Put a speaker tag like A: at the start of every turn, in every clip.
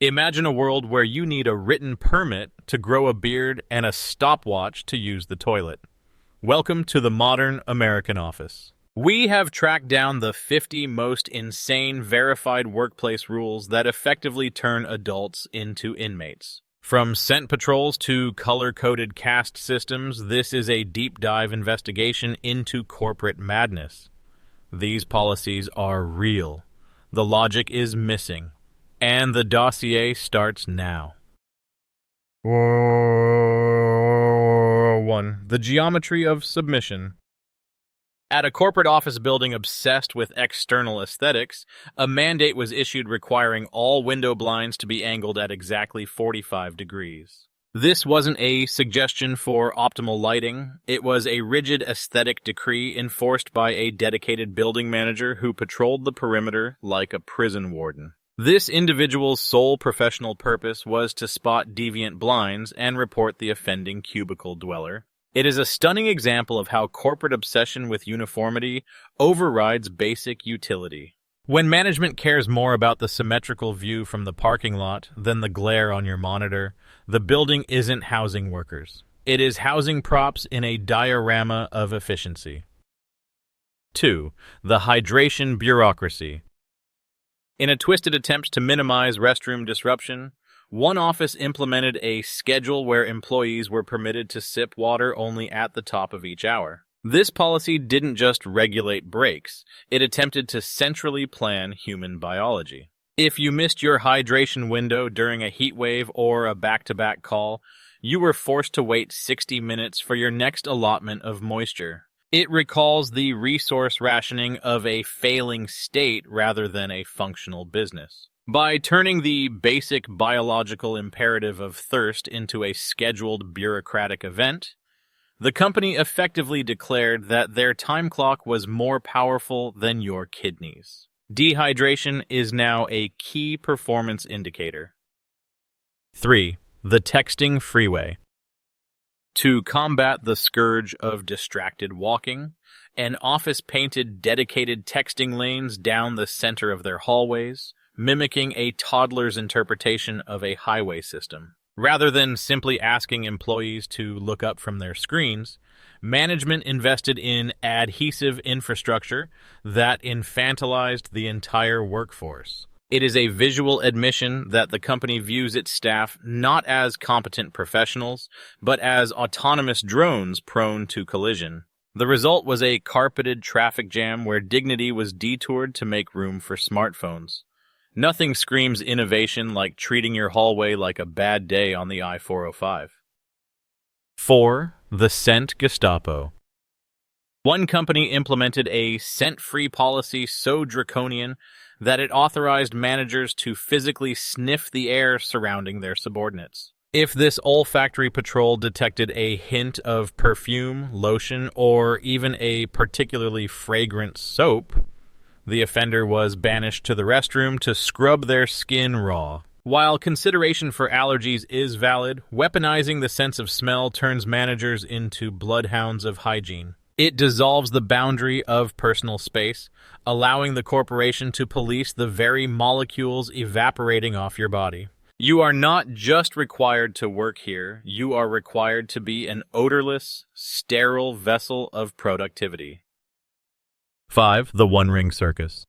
A: Imagine a world where you need a written permit to grow a beard and a stopwatch to use the toilet. Welcome to the modern American office. We have tracked down the 50 most insane verified workplace rules that effectively turn adults into inmates. From scent patrols to color-coded caste systems, this is a deep dive investigation into corporate madness. These policies are real. The logic is missing. And the dossier starts now. 1. The geometry of submission. At a corporate office building obsessed with external aesthetics, a mandate was issued requiring all window blinds to be angled at exactly 45 degrees. This wasn't a suggestion for optimal lighting. It was a rigid aesthetic decree enforced by a dedicated building manager who patrolled the perimeter like a prison warden. This individual's sole professional purpose was to spot deviant blinds and report the offending cubicle dweller. It is a stunning example of how corporate obsession with uniformity overrides basic utility. When management cares more about the symmetrical view from the parking lot than the glare on your monitor, the building isn't housing workers. It is housing props in a diorama of efficiency. 2. The Hydration Bureaucracy. In a twisted attempt to minimize restroom disruption, one office implemented a schedule where employees were permitted to sip water only at the top of each hour. This policy didn't just regulate breaks, it attempted to centrally plan human biology. If you missed your hydration window during a heat wave or a back-to-back call, you were forced to wait 60 minutes for your next allotment of moisture. It recalls the resource rationing of a failing state rather than a functional business. By turning the basic biological imperative of thirst into a scheduled bureaucratic event, the company effectively declared that their time clock was more powerful than your kidneys. Dehydration is now a key performance indicator. 3. The Texting Freeway. To combat the scourge of distracted walking, an office painted dedicated texting lanes down the center of their hallways, mimicking a toddler's interpretation of a highway system. Rather than simply asking employees to look up from their screens, management invested in adhesive infrastructure that infantilized the entire workforce. It is a visual admission that the company views its staff not as competent professionals, but as autonomous drones prone to collision. The result was a carpeted traffic jam where dignity was detoured to make room for smartphones. Nothing screams innovation like treating your hallway like a bad day on the I-405. 4. The Scent Gestapo. One company implemented a scent-free policy so draconian that it authorized managers to physically sniff the air surrounding their subordinates. If this olfactory patrol detected a hint of perfume, lotion, or even a particularly fragrant soap, the offender was banished to the restroom to scrub their skin raw. While consideration for allergies is valid, weaponizing the sense of smell turns managers into bloodhounds of hygiene. It dissolves the boundary of personal space, allowing the corporation to police the very molecules evaporating off your body. You are not just required to work here, you are required to be an odorless, sterile vessel of productivity. 5. The One-Ring Circus.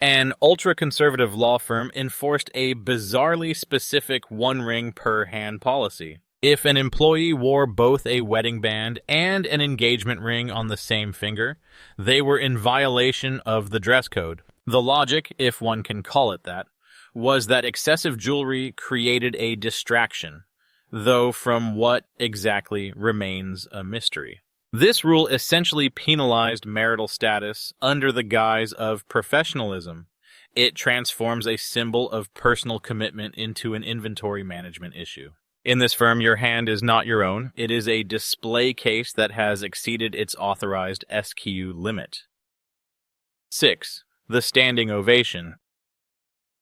A: An ultra-conservative law firm enforced a bizarrely specific one-ring per hand policy. If an employee wore both a wedding band and an engagement ring on the same finger, they were in violation of the dress code. The logic, if one can call it that, was that excessive jewelry created a distraction, though from what exactly remains a mystery. This rule essentially penalized marital status under the guise of professionalism. It transforms a symbol of personal commitment into an inventory management issue. In this firm, your hand is not your own. It is a display case that has exceeded its authorized SKU limit. 6. The Standing Ovation.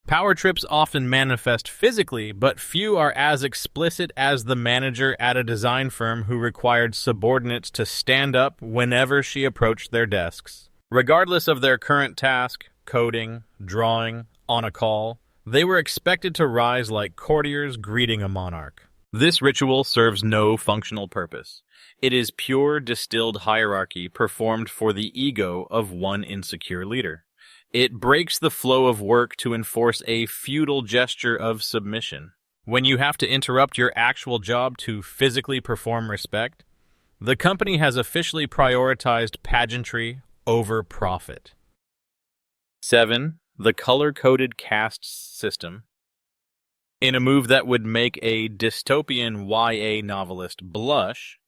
A: Power trips often manifest physically, but few are as explicit as the manager at a design firm who required subordinates to stand up whenever she approached their desks. Regardless of their current task, coding, drawing, on a call, They were expected to rise like courtiers greeting a monarch. This ritual serves no functional purpose. It is pure distilled hierarchy performed for the ego of one insecure leader. It breaks the flow of work to enforce a feudal gesture of submission. When you have to interrupt your actual job to physically perform respect, the company has officially prioritized pageantry over profit. 7. The color-coded caste system. In a move that would make a dystopian YA novelist blush,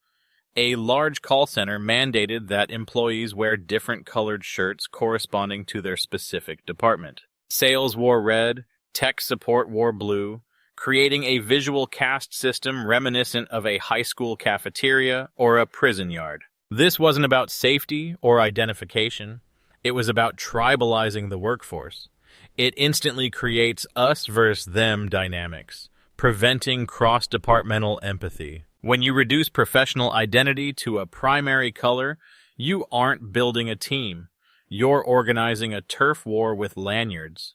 A: a large call center mandated that employees wear different colored shirts corresponding to their specific department. Sales wore red, tech support wore blue, creating a visual caste system reminiscent of a high school cafeteria or a prison yard. This wasn't about safety or identification. It was about tribalizing the workforce. It instantly creates us versus them dynamics, preventing cross-departmental empathy. When you reduce professional identity to a primary color, you aren't building a team. You're organizing a turf war with lanyards.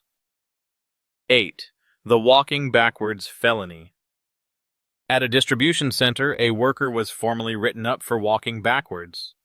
A: 8. The walking backwards felony. At a distribution center, a worker was formally written up for walking backwards.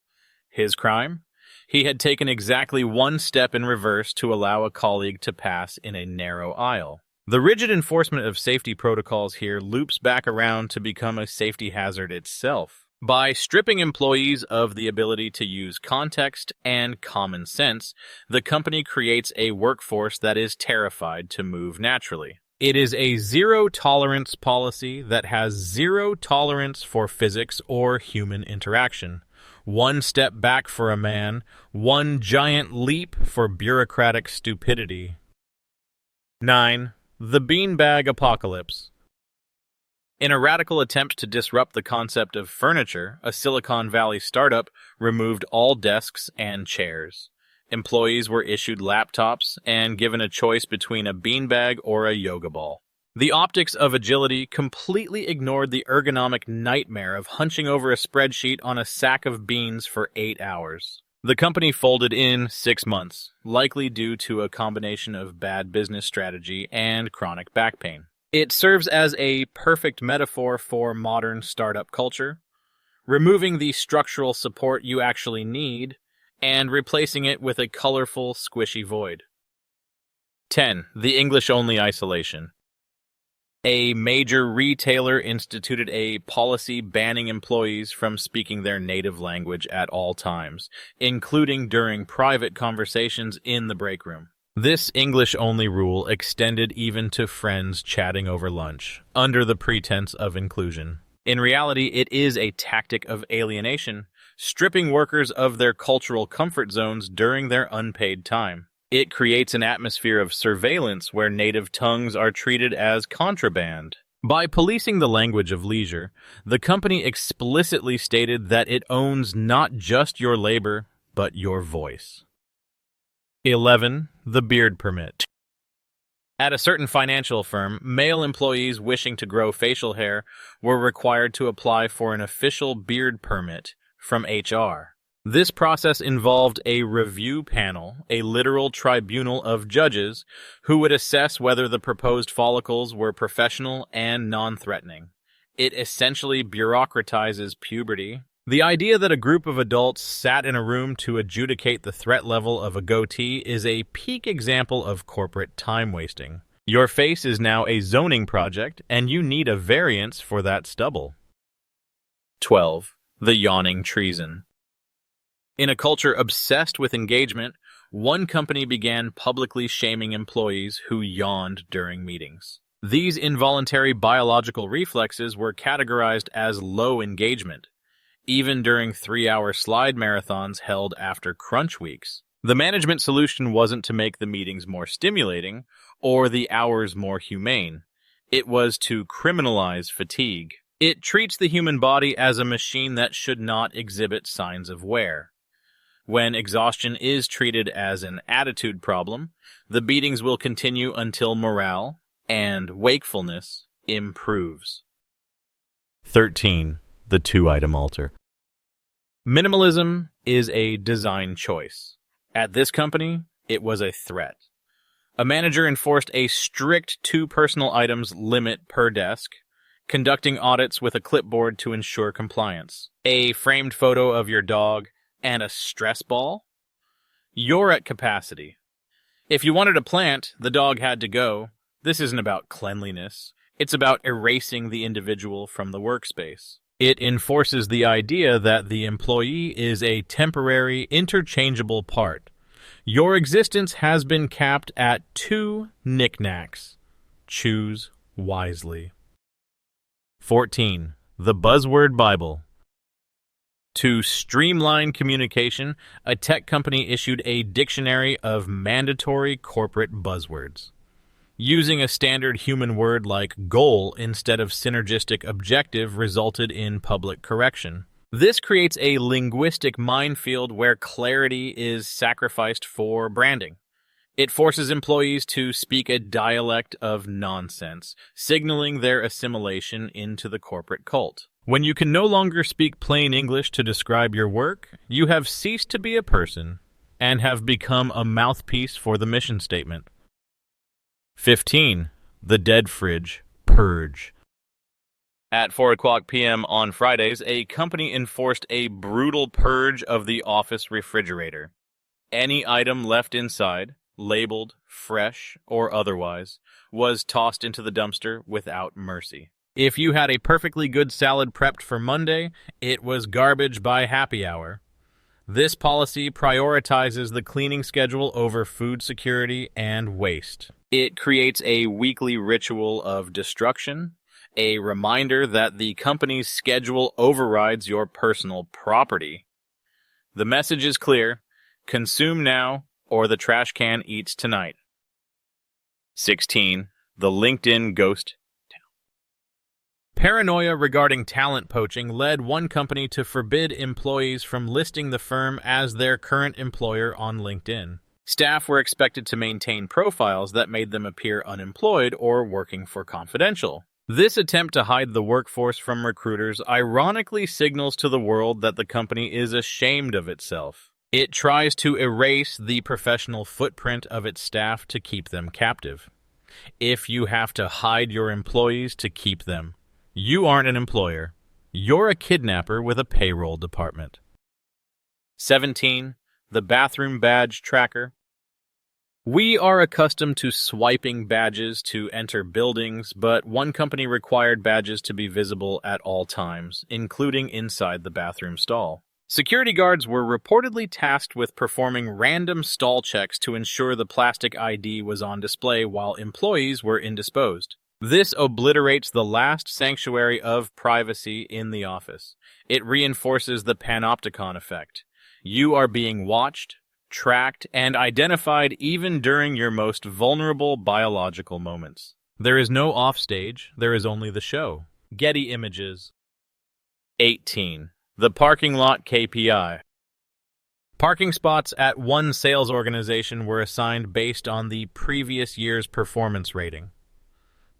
A: His crime? He had taken exactly one step in reverse to allow a colleague to pass in a narrow aisle. The rigid enforcement of safety protocols here loops back around to become a safety hazard itself. By stripping employees of the ability to use context and common sense, the company creates a workforce that is terrified to move naturally. It is a zero-tolerance policy that has zero tolerance for physics or human interaction. One step back for a man, one giant leap for bureaucratic stupidity. 9. The beanbag apocalypse. In a radical attempt to disrupt the concept of furniture, a Silicon Valley startup removed all desks and chairs. Employees were issued laptops and given a choice between a beanbag or a yoga ball. The optics of agility completely ignored the ergonomic nightmare of hunching over a spreadsheet on a sack of beans for 8 hours. The company folded in 6 months, likely due to a combination of bad business strategy and chronic back pain. It serves as a perfect metaphor for modern startup culture, removing the structural support you actually need and replacing it with a colorful, squishy void. 10. The English-only isolation. A major retailer instituted a policy banning employees from speaking their native language at all times, including during private conversations in the break room. This English-only rule extended even to friends chatting over lunch, under the pretense of inclusion. In reality, it is a tactic of alienation, stripping workers of their cultural comfort zones during their unpaid time. It creates an atmosphere of surveillance where native tongues are treated as contraband. By policing the language of leisure, the company explicitly stated that it owns not just your labor, but your voice. 11. The beard permit. At a certain financial firm, male employees wishing to grow facial hair were required to apply for an official beard permit from HR. This process involved a review panel, a literal tribunal of judges, who would assess whether the proposed follicles were professional and non-threatening. It essentially bureaucratizes puberty. The idea that a group of adults sat in a room to adjudicate the threat level of a goatee is a peak example of corporate time wasting. Your face is now a zoning project, and you need a variance for that stubble. 12. The Yawning Treason. In a culture obsessed with engagement, one company began publicly shaming employees who yawned during meetings. These involuntary biological reflexes were categorized as low engagement, even during 3-hour slide marathons held after crunch weeks. The management solution wasn't to make the meetings more stimulating or the hours more humane. It was to criminalize fatigue. It treats the human body as a machine that should not exhibit signs of wear. When exhaustion is treated as an attitude problem, the beatings will continue until morale and wakefulness improves. 13. The two-item altar. Minimalism is a design choice. At this company, it was a threat. A manager enforced a strict 2 personal items limit per desk, conducting audits with a clipboard to ensure compliance. A framed photo of your dog and a stress ball? You're at capacity. If you wanted a plant, the dog had to go. This isn't about cleanliness. It's about erasing the individual from the workspace. It enforces the idea that the employee is a temporary, interchangeable part. Your existence has been capped at 2 knickknacks. Choose wisely. 14. The Buzzword Bible. To streamline communication, a tech company issued a dictionary of mandatory corporate buzzwords. Using a standard human word like goal instead of synergistic objective resulted in public correction. This creates a linguistic minefield where clarity is sacrificed for branding. It forces employees to speak a dialect of nonsense, signaling their assimilation into the corporate cult. When you can no longer speak plain English to describe your work, you have ceased to be a person and have become a mouthpiece for the mission statement. 15. The Dead Fridge. Purge. At 4 p.m. on Fridays, a company enforced a brutal purge of the office refrigerator. Any item left inside, labeled, fresh, or otherwise, was tossed into the dumpster without mercy. If you had a perfectly good salad prepped for Monday, it was garbage by happy hour. This policy prioritizes the cleaning schedule over food security and waste. It creates a weekly ritual of destruction, a reminder that the company's schedule overrides your personal property. The message is clear: consume now, or the trash can eats tonight. 16. The LinkedIn Ghost Town. Paranoia regarding talent poaching led one company to forbid employees from listing the firm as their current employer on LinkedIn. Staff were expected to maintain profiles that made them appear unemployed or working for confidential. This attempt to hide the workforce from recruiters ironically signals to the world that the company is ashamed of itself. It tries to erase the professional footprint of its staff to keep them captive. If you have to hide your employees to keep them, you aren't an employer. You're a kidnapper with a payroll department. 17. The Bathroom Badge Tracker. We are accustomed to swiping badges to enter buildings, but one company required badges to be visible at all times, including inside the bathroom stall. Security guards were reportedly tasked with performing random stall checks to ensure the plastic ID was on display while employees were indisposed. This obliterates the last sanctuary of privacy in the office. It reinforces the panopticon effect. You are being watched, tracked, and identified even during your most vulnerable biological moments. There is no offstage, there is only the show. Getty Images. 18. The Parking Lot KPI. Parking spots at one sales organization were assigned based on the previous year's performance rating.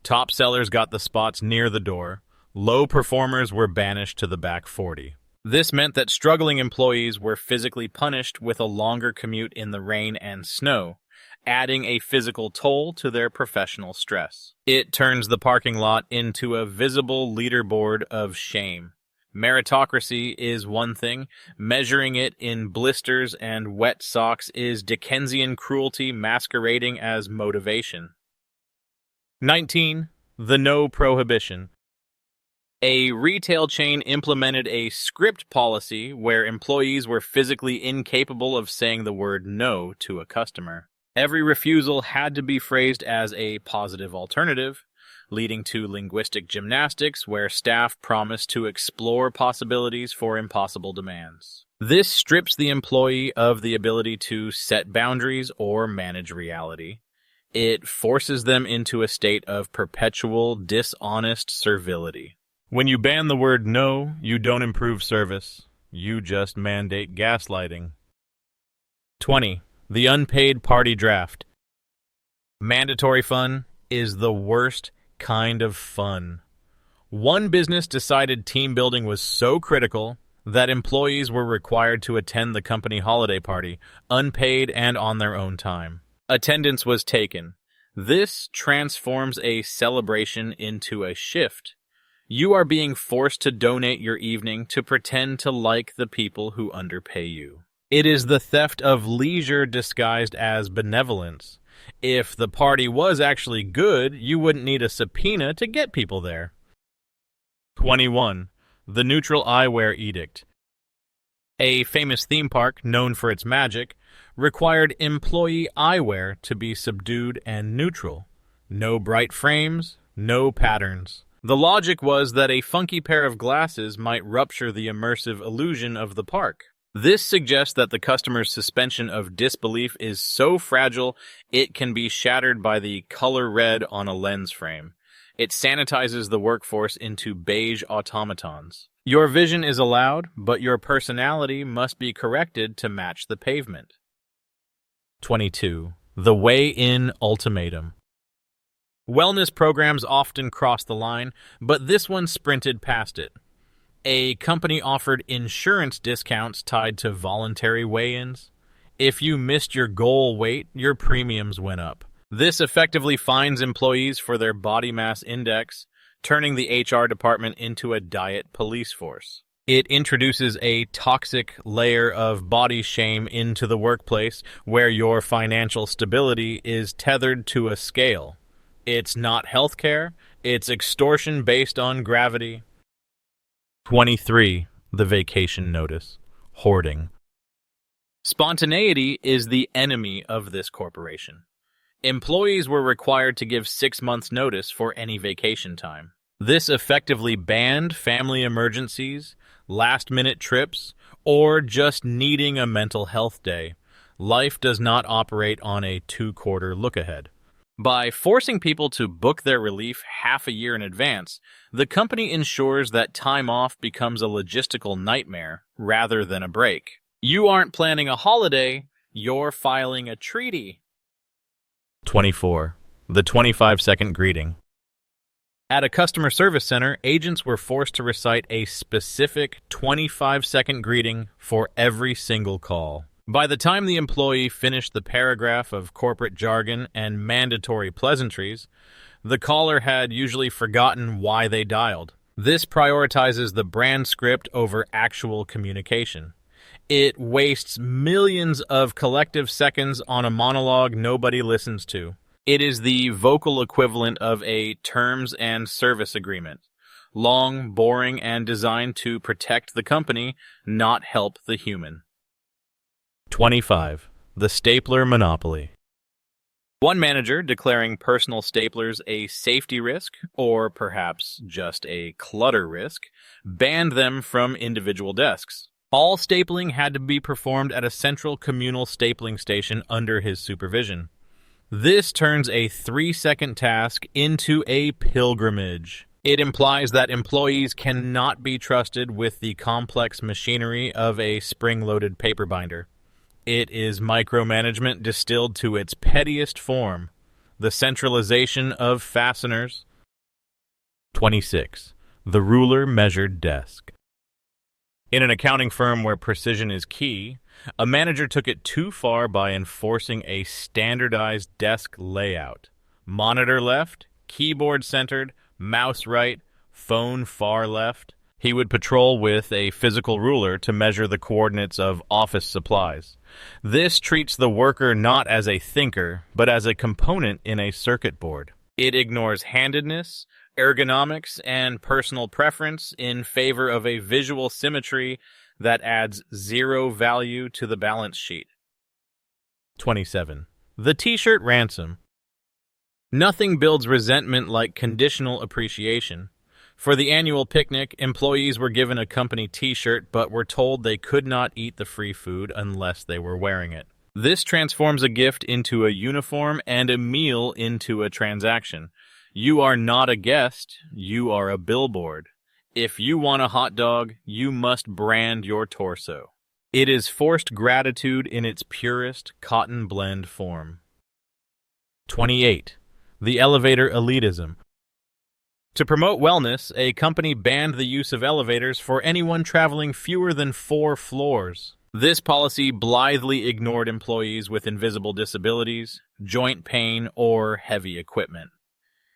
A: Top sellers got the spots near the door. Low performers were banished to the back 40. This meant that struggling employees were physically punished with a longer commute in the rain and snow, adding a physical toll to their professional stress. It turns the parking lot into a visible leaderboard of shame. Meritocracy is one thing, measuring it in blisters and wet socks is Dickensian cruelty masquerading as motivation. 19. The No Prohibition. A retail chain implemented a script policy where employees were physically incapable of saying the word no to a customer. Every refusal had to be phrased as a positive alternative, leading to linguistic gymnastics where staff promised to explore possibilities for impossible demands. This strips the employee of the ability to set boundaries or manage reality. It forces them into a state of perpetual, dishonest servility. When you ban the word no, you don't improve service. You just mandate gaslighting. 20. The Unpaid Party Draft. Mandatory fun is the worst kind of fun. One business decided team building was so critical that employees were required to attend the company holiday party, unpaid and on their own time. Attendance was taken. This transforms a celebration into a shift. You are being forced to donate your evening to pretend to like the people who underpay you. It is the theft of leisure disguised as benevolence. If the party was actually good, you wouldn't need a subpoena to get people there. 21. The Neutral Eyewear Edict. A famous theme park, known for its magic, required employee eyewear to be subdued and neutral. No bright frames, no patterns. The logic was that a funky pair of glasses might rupture the immersive illusion of the park. This suggests that the customer's suspension of disbelief is so fragile it can be shattered by the color red on a lens frame. It sanitizes the workforce into beige automatons. Your vision is allowed, but your personality must be corrected to match the pavement. 22. The Weigh-In Ultimatum. Wellness programs often cross the line, but this one sprinted past it. A company offered insurance discounts tied to voluntary weigh-ins. If you missed your goal weight, your premiums went up. This effectively fines employees for their body mass index, turning the HR department into a diet police force. It introduces a toxic layer of body shame into the workplace where your financial stability is tethered to a scale. It's not healthcare, it's extortion based on gravity. 23. The Vacation Notice. Hoarding. Spontaneity is the enemy of this corporation. Employees were required to give 6 months' notice for any vacation time. This effectively banned family emergencies, last-minute trips, or just needing a mental health day. Life does not operate on a 2-quarter look-ahead. By forcing people to book their relief half a year in advance, the company ensures that time off becomes a logistical nightmare rather than a break. You aren't planning a holiday, you're filing a treaty. 24. The 25-second greeting. At a customer service center, agents were forced to recite a specific 25-second greeting for every single call. By the time the employee finished the paragraph of corporate jargon and mandatory pleasantries, the caller had usually forgotten why they dialed. This prioritizes the brand script over actual communication. It wastes millions of collective seconds on a monologue nobody listens to. It is the vocal equivalent of a terms and service agreement. Long, boring, and designed to protect the company, not help the human. 25. The Stapler Monopoly. One manager declaring personal staplers a safety risk, or perhaps just a clutter risk, banned them from individual desks. All stapling had to be performed at a central communal stapling station under his supervision. This turns a 3-second task into a pilgrimage. It implies that employees cannot be trusted with the complex machinery of a spring-loaded paper binder. It is micromanagement distilled to its pettiest form, the centralization of fasteners. 26. The ruler-measured desk. In an accounting firm where precision is key, a manager took it too far by enforcing a standardized desk layout. Monitor left, keyboard centered, mouse right, phone far left. He would patrol with a physical ruler to measure the coordinates of office supplies. This treats the worker not as a thinker, but as a component in a circuit board. It ignores handedness, ergonomics, and personal preference in favor of a visual symmetry that adds zero value to the balance sheet. 27. The T-Shirt Ransom. Nothing builds resentment like conditional appreciation. For the annual picnic, employees were given a company T-shirt but were told they could not eat the free food unless they were wearing it. This transforms a gift into a uniform and a meal into a transaction. You are not a guest, you are a billboard. If you want a hot dog, you must brand your torso. It is forced gratitude in its purest cotton blend form. 28. The Elevator Elitism. To promote wellness, a company banned the use of elevators for anyone traveling fewer than 4 floors. This policy blithely ignored employees with invisible disabilities, joint pain, or heavy equipment.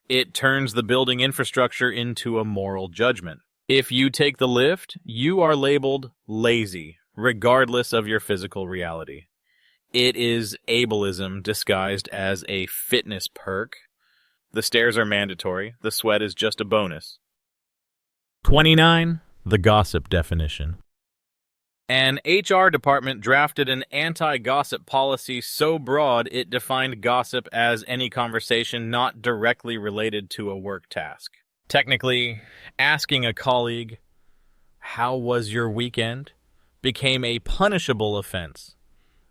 A: It turns the building infrastructure into a moral judgment. If you take the lift, you are labeled lazy, regardless of your physical reality. It is ableism disguised as a fitness perk. The stairs are mandatory, the sweat is just a bonus. 29. The gossip definition. An HR department drafted an anti-gossip policy so broad it defined gossip as any conversation not directly related to a work task. Technically, asking a colleague, "How was your weekend?" became a punishable offense.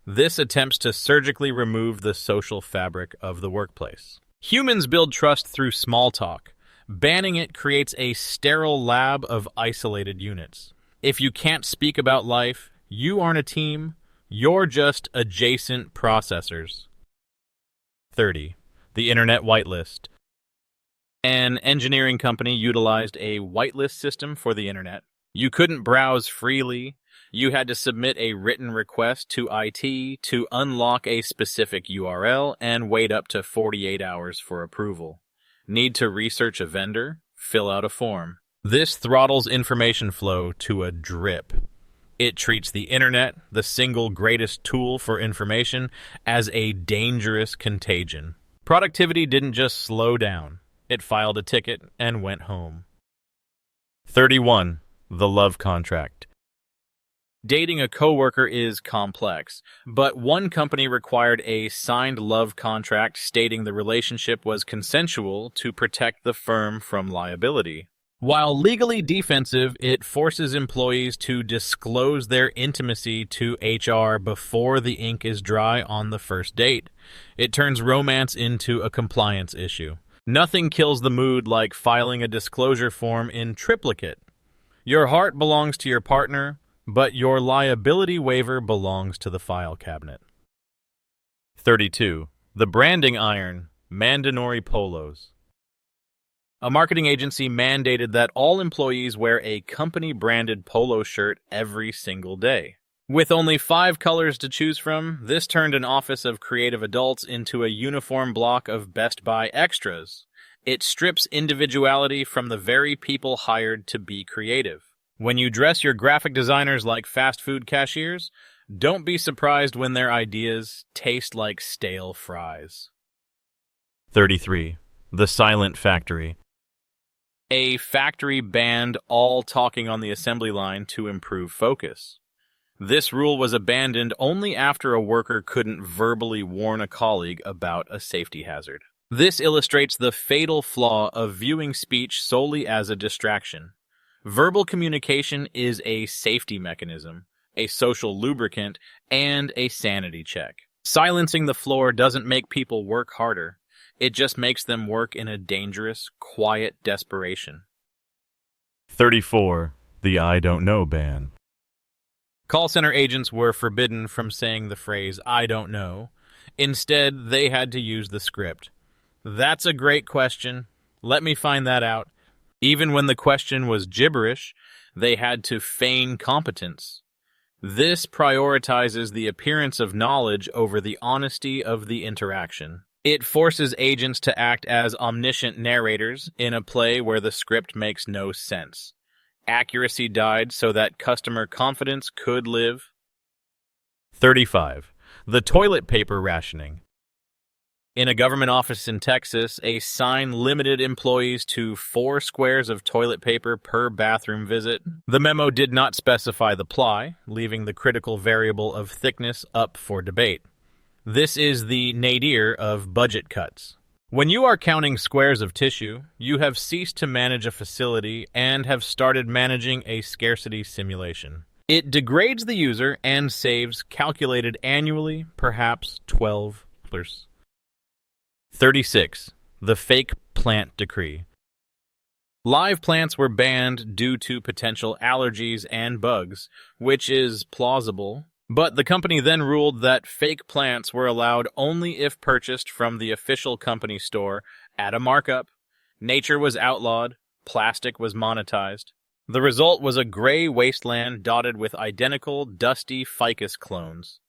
A: This attempts to surgically remove the social fabric of the workplace. Humans build trust through small talk. Banning it creates a sterile lab of isolated units. If you can't speak about life, you aren't a team, you're just adjacent processors. 30. The Internet Whitelist. An engineering company utilized a whitelist system for the Internet. You couldn't browse freely. You had to submit a written request to IT to unlock a specific URL and wait up to 48 hours for approval. Need to research a vendor? Fill out a form. This throttles information flow to a drip. It treats the internet, the single greatest tool for information, as a dangerous contagion. Productivity didn't just slow down. It filed a ticket and went home. 31. The love contract. Dating a coworker is complex, but one company required a signed love contract stating the relationship was consensual to protect the firm from liability. While legally defensive, it forces employees to disclose their intimacy to HR before the ink is dry on the first date. It turns romance into a compliance issue. Nothing kills the mood like filing a disclosure form in triplicate. Your heart belongs to your partner, but your liability waiver belongs to the file cabinet. 32. The branding iron, Mandanory Polos. A marketing agency mandated that all employees wear a company-branded polo shirt every single day. With only 5 colors to choose from, this turned an office of creative adults into a uniform block of Best Buy extras. It strips individuality from the very people hired to be creative. When you dress your graphic designers like fast food cashiers, don't be surprised when their ideas taste like stale fries. 33. The Silent Factory. A factory banned all talking on the assembly line to improve focus. This rule was abandoned only after a worker couldn't verbally warn a colleague about a safety hazard. This illustrates the fatal flaw of viewing speech solely as a distraction. Verbal communication is a safety mechanism, a social lubricant, and a sanity check. Silencing the floor doesn't make people work harder. It just makes them work in a dangerous, quiet desperation. 34. The I don't know ban. Call center agents were forbidden from saying the phrase, "I don't know." Instead, they had to use the script. "That's a great question. Let me find that out." Even when the question was gibberish, they had to feign competence. This prioritizes the appearance of knowledge over the honesty of the interaction. It forces agents to act as omniscient narrators in a play where the script makes no sense. Accuracy died so that customer confidence could live. 35. The toilet paper rationing. In a government office in Texas, a sign limited employees to 4 squares of toilet paper per bathroom visit. The memo did not specify the ply, leaving the critical variable of thickness up for debate. This is the nadir of budget cuts. When you are counting squares of tissue, you have ceased to manage a facility and have started managing a scarcity simulation. It degrades the user and saves, calculated annually, perhaps $12. 36. The fake plant decree. Live plants were banned due to potential allergies and bugs, which is plausible. But the company then ruled that fake plants were allowed only if purchased from the official company store at a markup. Nature was outlawed. Plastic was monetized. The result was a gray wasteland dotted with identical, dusty ficus clones.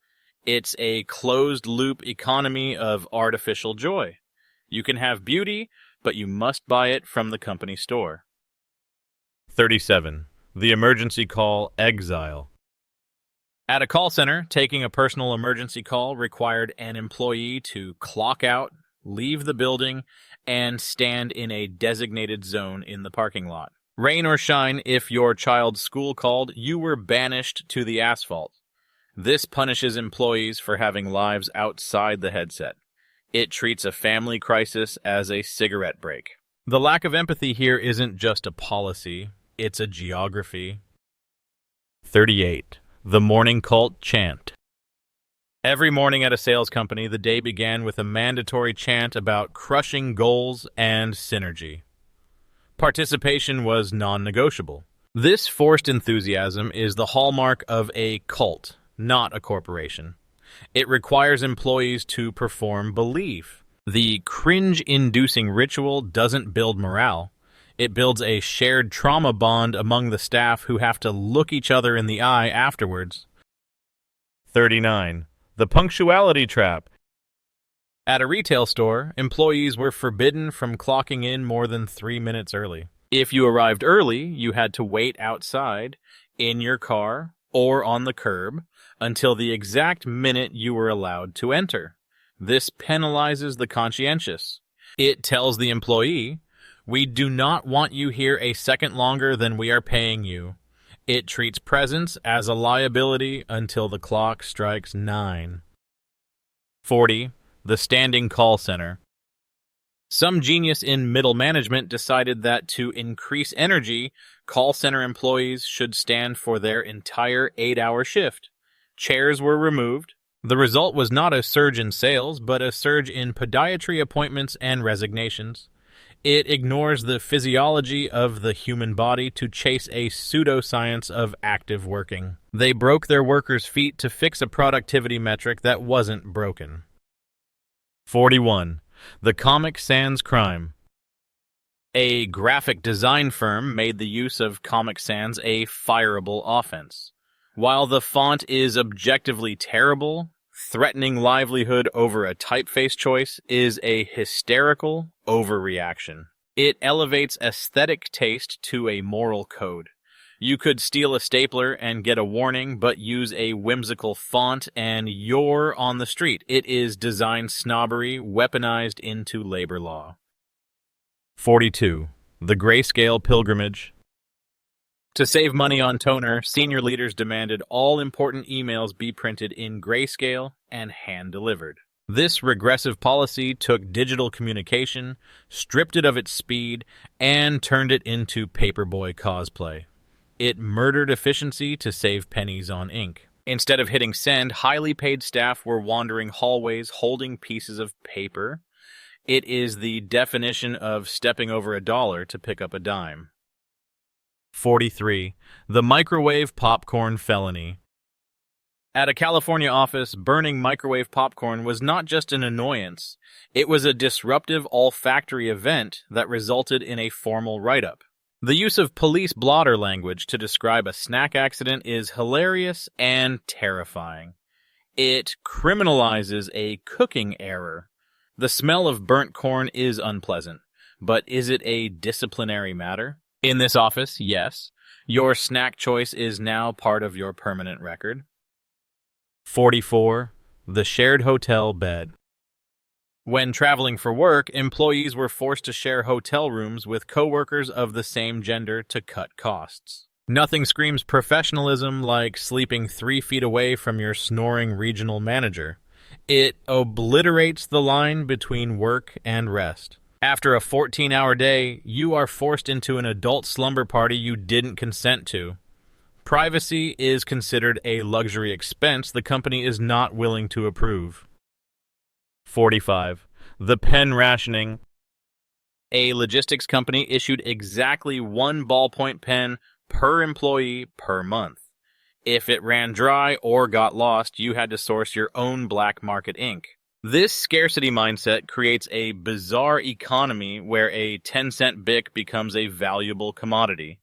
A: It's a closed-loop economy of artificial joy. You can have beauty, but you must buy it from the company store. 37. The emergency call Exile. At a call center, taking a personal emergency call required an employee to clock out, leave the building, and stand in a designated zone in the parking lot. Rain or shine, if your child's school called, you were banished to the asphalt. This punishes employees for having lives outside the headset. It treats a family crisis as a cigarette break. The lack of empathy here isn't just a policy, it's a geography. 38. The morning cult chant. Every morning at a sales company, the day began with a mandatory chant about crushing goals and synergy. Participation was non-negotiable. This forced enthusiasm is the hallmark of a cult, not a corporation. It requires employees to perform belief. The cringe-inducing ritual doesn't build morale. It builds a shared trauma bond among the staff who have to look each other in the eye afterwards. 39. The Punctuality Trap. At a retail store, employees were forbidden from clocking in more than 3 minutes early. If you arrived early, you had to wait outside, in your car, or on the curb, until the exact minute you were allowed to enter. This penalizes the conscientious. It tells the employee, "We do not want you here a second longer than we are paying you." It treats presence as a liability until the clock strikes 9. 40. The standing call center. Some genius in middle management decided that to increase energy, call center employees should stand for their entire 8-hour shift. Chairs were removed. The result was not a surge in sales, but a surge in podiatry appointments and resignations. It ignores the physiology of the human body to chase a pseudoscience of active working. They broke their workers' feet to fix a productivity metric that wasn't broken. 41. The Comic Sans crime. A graphic design firm made the use of Comic Sans a fireable offense. While the font is objectively terrible, threatening livelihood over a typeface choice is a hysterical overreaction. It elevates aesthetic taste to a moral code. You could steal a stapler and get a warning, but use a whimsical font and you're on the street. It is design snobbery weaponized into labor law. 42. The Grayscale Pilgrimage. To save money on toner, senior leaders demanded all important emails be printed in grayscale and hand-delivered. This regressive policy took digital communication, stripped it of its speed, and turned it into paperboy cosplay. It murdered efficiency to save pennies on ink. Instead of hitting send, highly paid staff were wandering hallways holding pieces of paper. It is the definition of stepping over $1 to pick up a dime. 43. The Microwave Popcorn Felony. At a California office, burning microwave popcorn was not just an annoyance. It was a disruptive olfactory event that resulted in a formal write-up. The use of police blotter language to describe a snack accident is hilarious and terrifying. It criminalizes a cooking error. The smell of burnt corn is unpleasant, but is it a disciplinary matter? In this office, yes. Your snack choice is now part of your permanent record. 44. The shared hotel bed. When traveling for work, employees were forced to share hotel rooms with coworkers of the same gender to cut costs. Nothing screams professionalism like sleeping 3 feet away from your snoring regional manager. It obliterates the line between work and rest. After a 14-hour day, you are forced into an adult slumber party you didn't consent to. Privacy is considered a luxury expense the company is not willing to approve. 45. The Pen Rationing. A logistics company issued exactly 1 ballpoint pen per employee per month. If it ran dry or got lost, you had to source your own black market ink. This scarcity mindset creates a bizarre economy where a 10-cent Bic becomes a valuable commodity.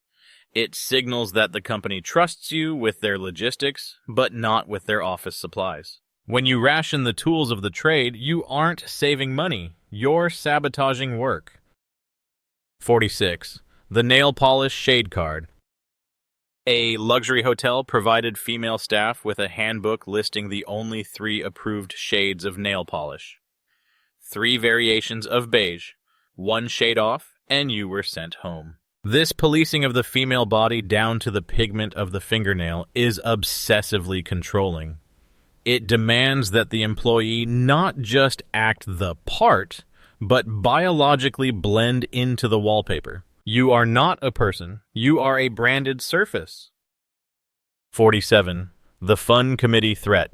A: It signals that the company trusts you with their logistics, but not with their office supplies. When you ration the tools of the trade, you aren't saving money. You're sabotaging work. 46. The nail polish shade card. A luxury hotel provided female staff with a handbook listing the only 3 approved shades of nail polish. 3 variations of beige, 1 shade off, and you were sent home. This policing of the female body down to the pigment of the fingernail is obsessively controlling. It demands that the employee not just act the part, but biologically blend into the wallpaper. You are not a person. You are a branded surface. 47. The Fun Committee Threat.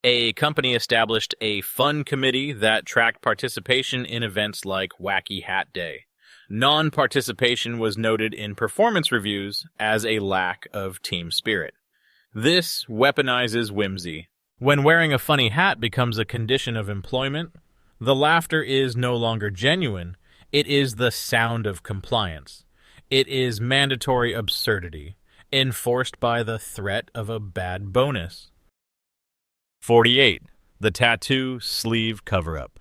A: A company established a fun committee that tracked participation in events like Wacky Hat Day. Non-participation was noted in performance reviews as a lack of team spirit. This weaponizes whimsy. When wearing a funny hat becomes a condition of employment, the laughter is no longer genuine. It is the sound of compliance. It is mandatory absurdity, enforced by the threat of a bad bonus. 48. The tattoo sleeve cover-up.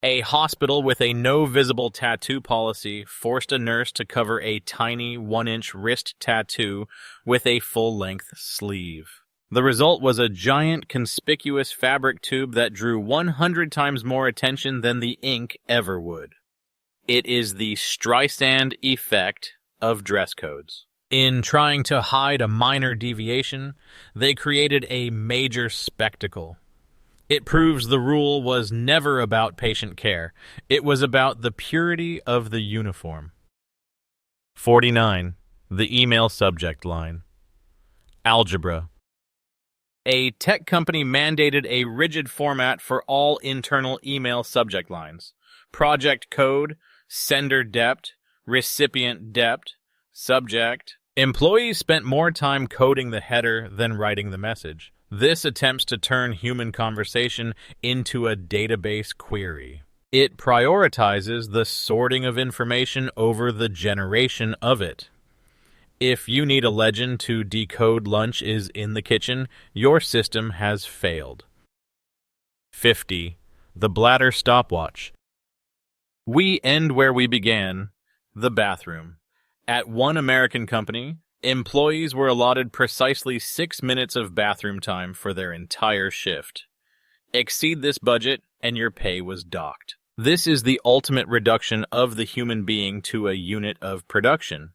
A: A hospital with a no visible tattoo policy forced a nurse to cover a tiny 1-inch wrist tattoo with a full-length sleeve. The result was a giant conspicuous fabric tube that drew 100 times more attention than the ink ever would. It is the Streisand effect of dress codes. In trying to hide a minor deviation, they created a major spectacle. It proves the rule was never about patient care. It was about the purity of the uniform. 49. The email subject line. Algebra. A tech company mandated a rigid format for all internal email subject lines. Project code, sender dept, recipient dept, subject. Employees spent more time coding the header than writing the message. This attempts to turn human conversation into a database query. It prioritizes the sorting of information over the generation of it. If you need a legend to decode lunch is in the kitchen, your system has failed. 50. The Bladder Stopwatch. We end where we began, the bathroom. At one American company, employees were allotted precisely 6 minutes of bathroom time for their entire shift. Exceed this budget, and your pay was docked. This is the ultimate reduction of the human being to a unit of production.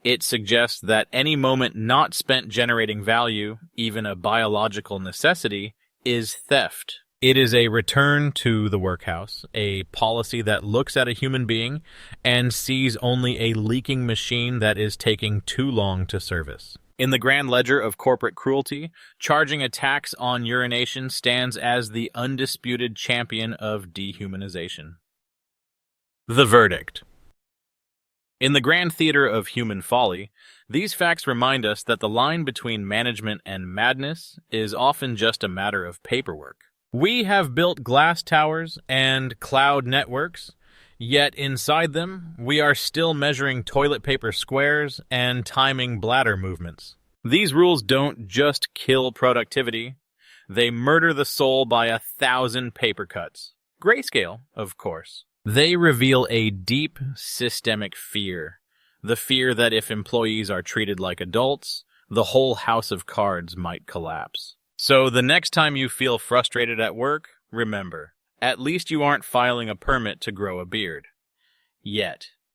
A: It suggests that any moment not spent generating value, even a biological necessity, is theft. It is a return to the workhouse, a policy that looks at a human being and sees only a leaking machine that is taking too long to service. In the grand ledger of corporate cruelty, charging a tax on urination stands as the undisputed champion of dehumanization. The verdict. In the grand theater of human folly, these facts remind us that the line between management and madness is often just a matter of paperwork. We have built glass towers and cloud networks, yet inside them, we are still measuring toilet paper squares and timing bladder movements. These rules don't just kill productivity, they murder the soul by 1,000 paper cuts. Grayscale, of course. They reveal a deep systemic fear, the fear that if employees are treated like adults, the whole house of cards might collapse. So the next time you feel frustrated at work, remember, at least you aren't filing a permit to grow a beard. Yet.